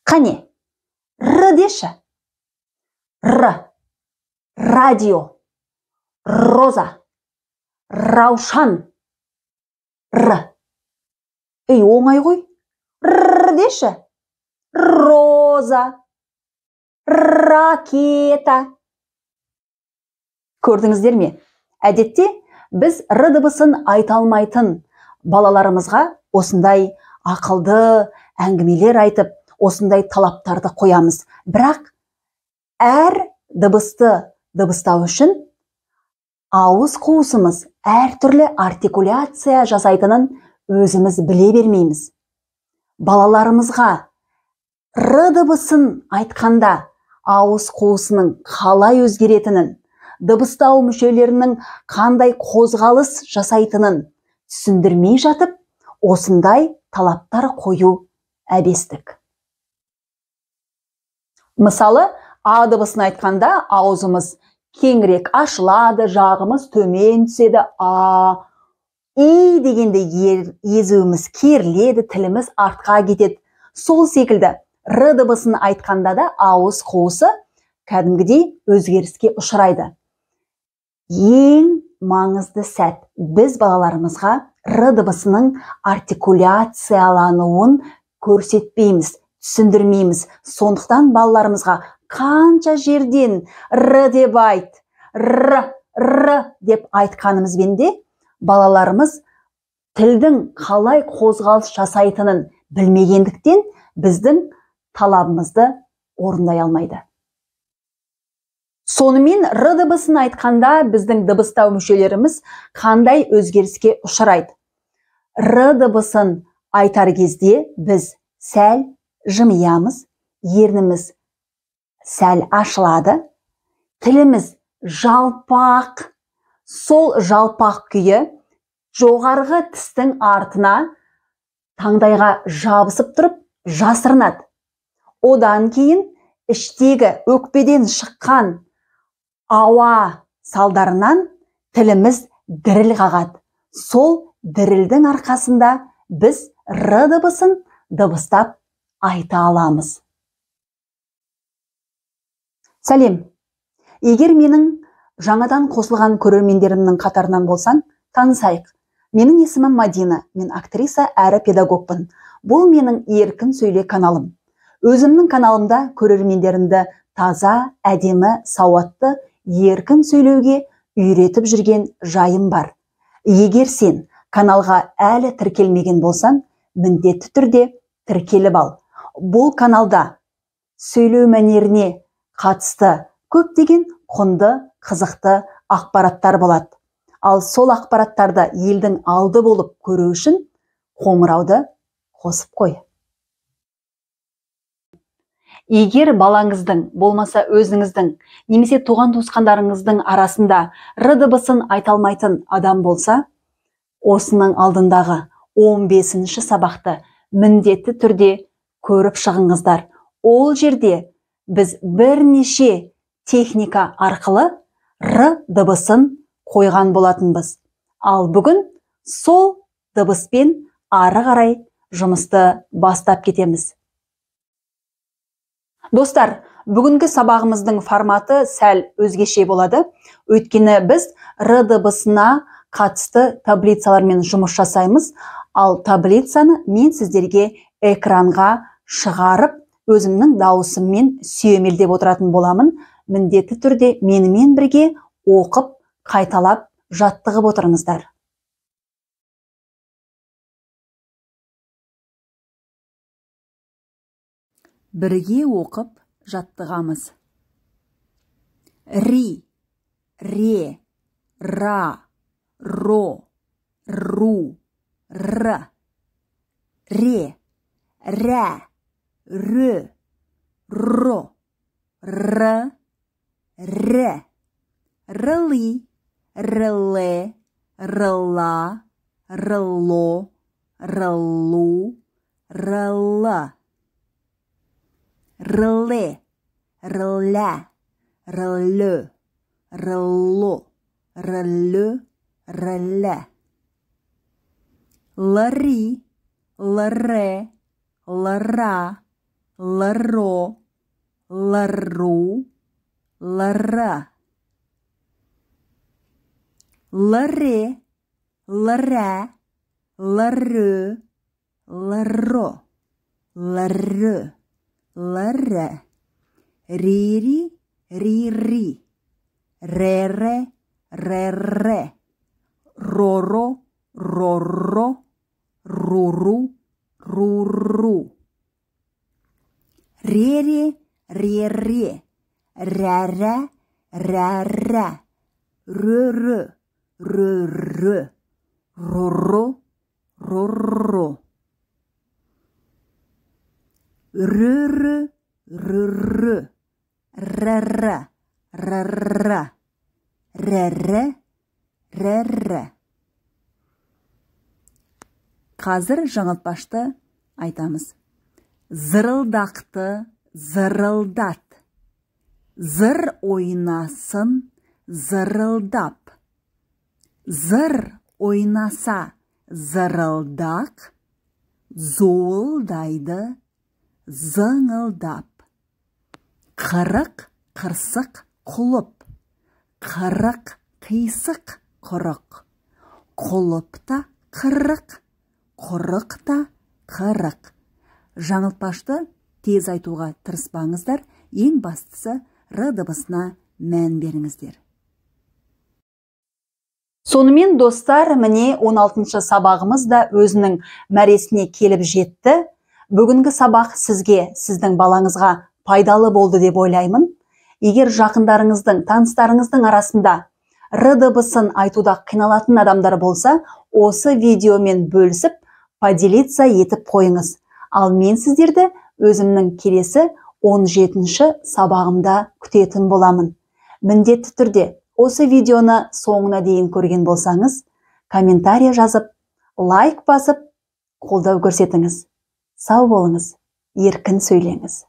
Қане, р деші. Р. Радио. Роза. Раушан. Р. Ей, оңай ғой. Р деші. Роза. Ракета. Көрдіңіздер ме? Әдетте біз р дыбысын айта алмайтын балаларымызға осындай ақылды әңгімелер айтып, осындай талаптарды қоямыз. Бірақ әр дыбысты дыбыстау үшін ауыз қуысымыз әртүрлі артикуляция жасайтынын өзіміз біле бермейміз. Балаларымызға р дыбысын айтқанда ауыз қуысының қалай өзгеретінін, дыбыстау мүшелерінің қандай қозғалыс жасайтынын түсіндірмей жатып, осындай талаптар қою әбестік. Мысалы, а дыбысын айтқанда аузымыз кеңірек ашылады, жағымыз төмен түседі. А. И дегенде езуіміз керіледі, тіліміз артқа кетеді. Сол секілді р дыбысын айтқанда да ауыз қуысы кәдімгідей өзгеріске ұшырайды. Ең маңызды сәт біз балаларымызға р дыбысының артикуляциялануын көрсетпейміз, түсіндірмейміз. Сондықтан балаларымызға қанша жерден р деп айт, р деп айтқанымызбен де балаларымыз тілдің қалай қозғалыс жасайтынын білмегендіктен біздің талабымызды орындай алмайды. Сонымен р дыбысын айтқанда біздің дыбыстау мүшелеріміз қандай өзгеріске ұшырайды? Р дыбысын айтар кезде біз сәл жымиямыз, ерніміз сәл ашылады, тіліміз жалпақ, сол жалпақ күйі жоғарғы тістің артына таңдайға жабысып тұрып жасырынады. Одан кейін іштегі өкпеден шыққан ауа салдарынан тіліміз діріл қағады. Сол дірілдің арқасында біз р дыбысын дыбыстап айта аламыз. Сәлем. Егер менің жаңадан қосылған көрермендерімнің қатарынан болсаң, танысайық. Менің есімім Мадина, мен актриса әрі педагогпын. Бұл менің еркін сөйле каналым. Өзімнің каналымда көрермендерімді таза, әдемі, сауатты, еркін сөйлеуге үйретіп жүрген жайым бар. Егер сен каналға әлі тіркелмеген болсаң, міндетті түрде тіркеліп ал. Бұл каналда сөйлеу мәнеріне қатысты көптеген құнды, қызықты ақпараттар болады. Ал сол ақпараттарды елдің алды болып көру үшін қоңырауды қосып қой. Егер балаңыздың, болмаса өзіңіздің, немесе туған туысқандарыңыздың арасында р дыбысын айта алмайтын адам болса, осының алдындағы 15-ші сабақты міндетті түрде көріп шығыңыздар. Ол жерде біз бірнеше техника арқылы р дыбысын қойған болатынбыз. Ал бүгін сол дыбыспен ары қарай жұмысты бастап кетеміз. Достар, бүгінгі сабағымыздың форматы сәл өзгеше болады. Өйткені біз р дыбысына қатысты таблицалармен жұмыс жасаймыз. Ал таблицаны мен сіздерге экранға шығарып, өзімнің дауысыммен сүйемелдеп отыратын боламын. Міндетті түрде менімен бірге оқып, қайталап, жаттығып отырыңыздар. Бірге оқып жаттығамыз. Ри, ре, ра, ро, ру, р. Ре, рә, рө, ро, р, рә. Рли, рыле, рыла, рыло, рылу, рыла. Рыле, рыля, рылю, рылу, рылю, рыля. Лари, ларе, лара, лро, лру, лра. Лре, лра, лры, лро, лры, лре. Рири, рири. Рере, рере. Роро, роро. Руру, руру. Рере, рере. Рара, рара. Рыры, рыры. Руру, руру. Рыры, рыры. Рара, рара. Рере, рере. Қазір жаңылтпашты айтамыз. Зырылдақты зырылдат. Зыр ойнасын зырылдап. Зыр ойнаса зырылдақ. Зуылдайды зыңылдап. Қырық қырсық құлып. Қырық қисық құрық. Құлыпта қырық. Құрықта қырық. Жаңылтпашты тез айтуға тырыспаңыздар, ең бастысы р дыбысына мән беріңіздер. Сонымен достар, міне 16-шы сабағымыз да өзінің мәресіне келіп жетті. Бүгінгі сабақ сізге, сіздің балаңызға пайдалы болды деп ойлаймын. Егер жақындарыңыздың, таныстарыңыздың арасында р дыбысын айтуда қиналатын адамдар болса, осы видеомен бөлісіп, поделиться етіп қойыңыз. Ал мен сіздерді өзімнің келесі 17-ші сабағымда күтетін боламын. Міндетті түрде осы видеоны соңына дейін көрген болсаңыз, комментария жазып, лайк басып, қолдау көрсетіңіз. Сау болыңыз, еркін сөйлеңіз.